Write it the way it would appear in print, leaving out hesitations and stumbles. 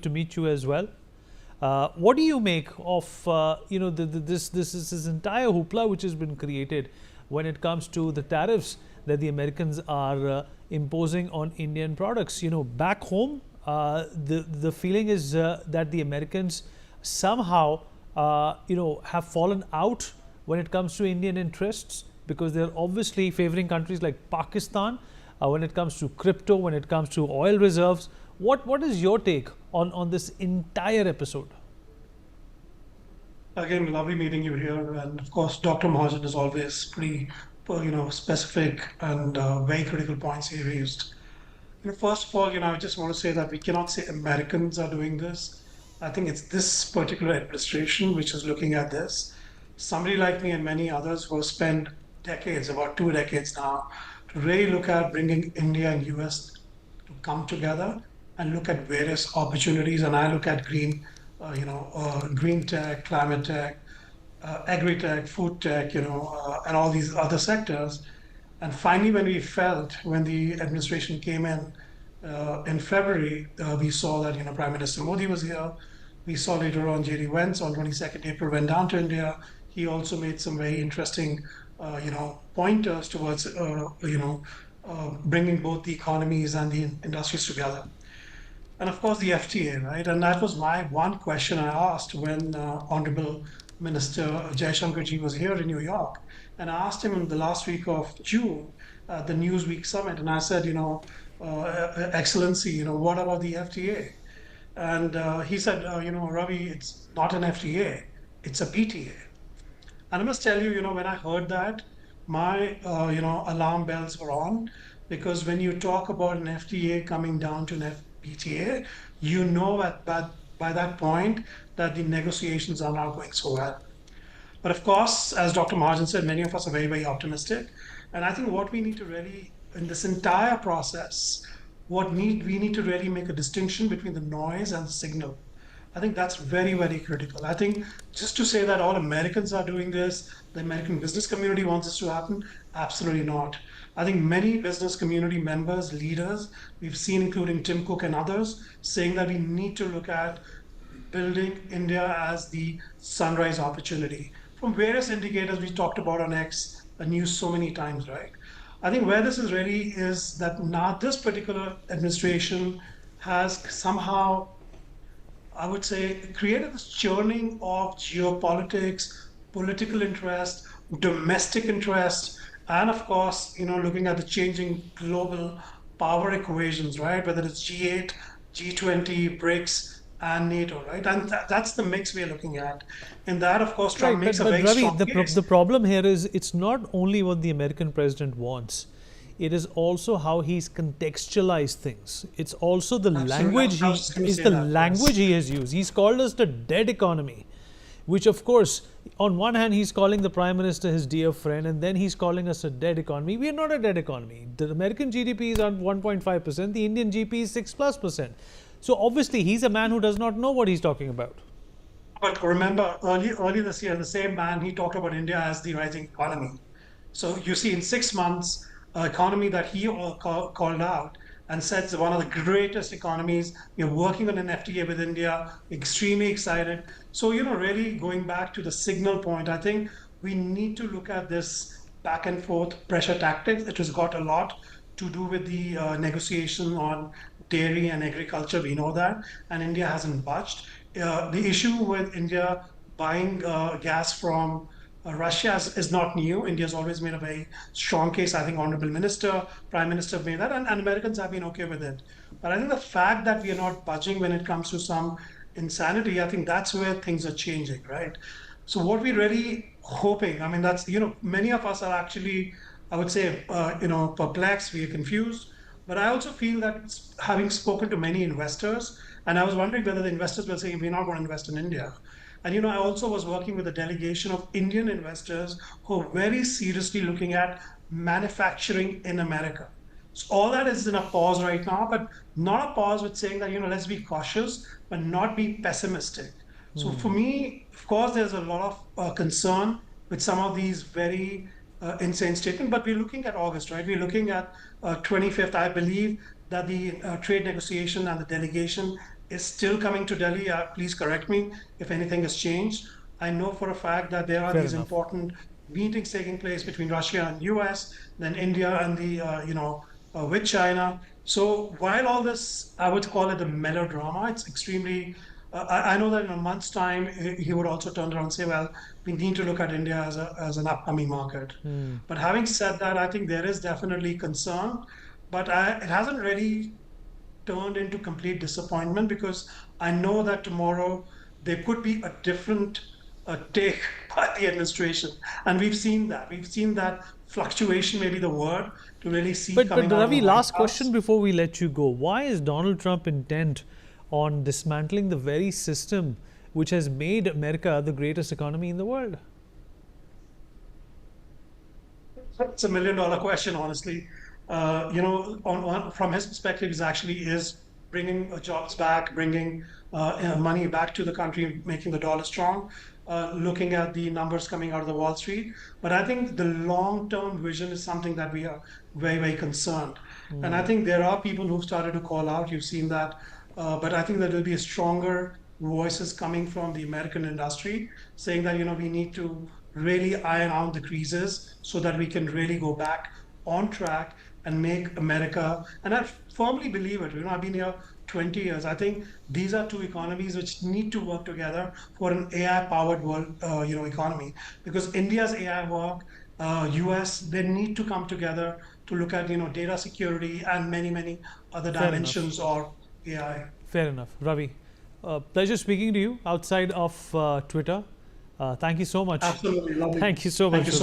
to meet you as well. What do you make of this entire hoopla which has been created when it comes to the tariffs that the Americans are imposing on Indian products? Back home, the feeling is that the Americans somehow have fallen out when it comes to Indian interests, because they're obviously favoring countries like Pakistan when it comes to crypto, when it comes to oil reserves. What is your take on this entire episode? Again, lovely meeting you here. And of course, Dr. Mahajan is always pretty, specific and very critical points he raised. First of all, I just want to say that we cannot say Americans are doing this. I think it's this particular administration which is looking at this. Somebody like me and many others who have spent decades, about 2 decades now, to really look at bringing India and US to come together and look at various opportunities. And I look at green tech, climate tech, agri-tech, food tech, and all these other sectors. And finally, when the administration came in February, we saw that, Prime Minister Modi was here. We saw later on JD Vance on 22nd April went down to India. He also made some very interesting, pointers towards, bringing both the economies and the industries together. And of course, the FTA, right? And that was my one question I asked when Honorable Minister Jaishankarji was here in New York. And I asked him in the last week of June at the Newsweek summit, and I said, Excellency, what about the FTA? And he said, Ravi, it's not an FTA, it's a PTA. And I must tell you, when I heard that, my, alarm bells were on, because when you talk about an FTA coming down to an PTA, by that point that the negotiations are not going so well. But of course, as Dr. Mahajan said, many of us are very, very optimistic. And I think what we need to really, in this entire process, we need to really make a distinction between the noise and the signal. I think that's very, very critical. I think just to say that all Americans are doing this, the American business community wants this to happen, absolutely not. I think many business community members, leaders, we've seen, including Tim Cook and others, saying that we need to look at building India as the sunrise opportunity. From various indicators we talked about on X, the news so many times, right? I think where this is really is that now this particular administration has somehow, I would say, created this churning of geopolitics, political interest, domestic interest, and of course, looking at the changing global power equations, right? Whether it's G8, G20, BRICS, and NATO, right? And that's the mix we're looking at. And that, of course, Trump Right, makes a but very Ravi, strong case. the problem here is it's not only what the American president wants, it is also how he's contextualized things. It's also the Absolutely. I was just going to say that. Yes. language he has used. He's called us the dead economy, which of course, on one hand, he's calling the Prime Minister his dear friend, and then he's calling us a dead economy. We are not a dead economy. The American GDP is on 1.5%, the Indian GDP is 6+%. So obviously, he's a man who does not know what he's talking about. But remember, early this year, the same man, he talked about India as the rising economy. So you see, in 6 months, economy that he called out and said it's one of the greatest economies. We're working on an FTA with India, extremely excited. So, really going back to the signal point, I think we need to look at this back and forth pressure tactics. It has got a lot to do with the negotiation on dairy and agriculture. We know that, and India hasn't budged. The issue with India buying gas from Russia is not new. India has always made a very strong case. I think Honorable Minister, Prime Minister have made that, and Americans have been okay with it. But I think the fact that we are not budging when it comes to some insanity, I think that's where things are changing, right? So what we're really hoping, I mean, that's, many of us are actually, I would say, perplexed, we are confused. But I also feel that having spoken to many investors, and I was wondering whether the investors were saying, we're not going to invest in India. And I also was working with a delegation of Indian investors who are very seriously looking at manufacturing in America. So all that is in a pause right now, but not a pause with saying that, let's be cautious, but not be pessimistic. So for me, of course, there's a lot of concern with some of these very insane statements, but we're looking at August, right? We're looking at 25th. I believe that the trade negotiation and the delegation is still coming to Delhi. Please correct me if anything has changed. I know for a fact that there are Fair these enough. important meetings taking place between Russia and US, then India and the with China. So while all this, I would call it a melodrama. It's extremely. I know that in a month's time, he would also turn around and say, "Well, we need to look at India as an upcoming market." But having said that, I think there is definitely concern, but it hasn't really turned into complete disappointment because I know that tomorrow there could be a different take by the administration. And we've seen that. We've seen that fluctuation, maybe the word, to really see But coming out of Ravi, the White last question House. before we let you go. Why is Donald Trump intent on dismantling the very system which has made America the greatest economy in the world? It's $1 million question, honestly. From his perspective, is actually is bringing jobs back, bringing money back to the country, making the dollar strong. Looking at the numbers coming out of the Wall Street, but I think the long-term vision is something that we are very, very concerned. And I think there are people who've started to call out. You've seen that, but I think there will be a stronger voices coming from the American industry saying that we need to really iron out the creases so that we can really go back on track and make America. And I firmly believe it. I've been here 20 years. I think these are two economies which need to work together for an AI-powered world, economy. Because India's AI work, US, they need to come together to look at data security and many many other Fair enough. dimensions or AI. Fair enough. Ravi, pleasure speaking to you outside of Twitter. Thank you so much. Absolutely lovely. Thank you so Thank much you for so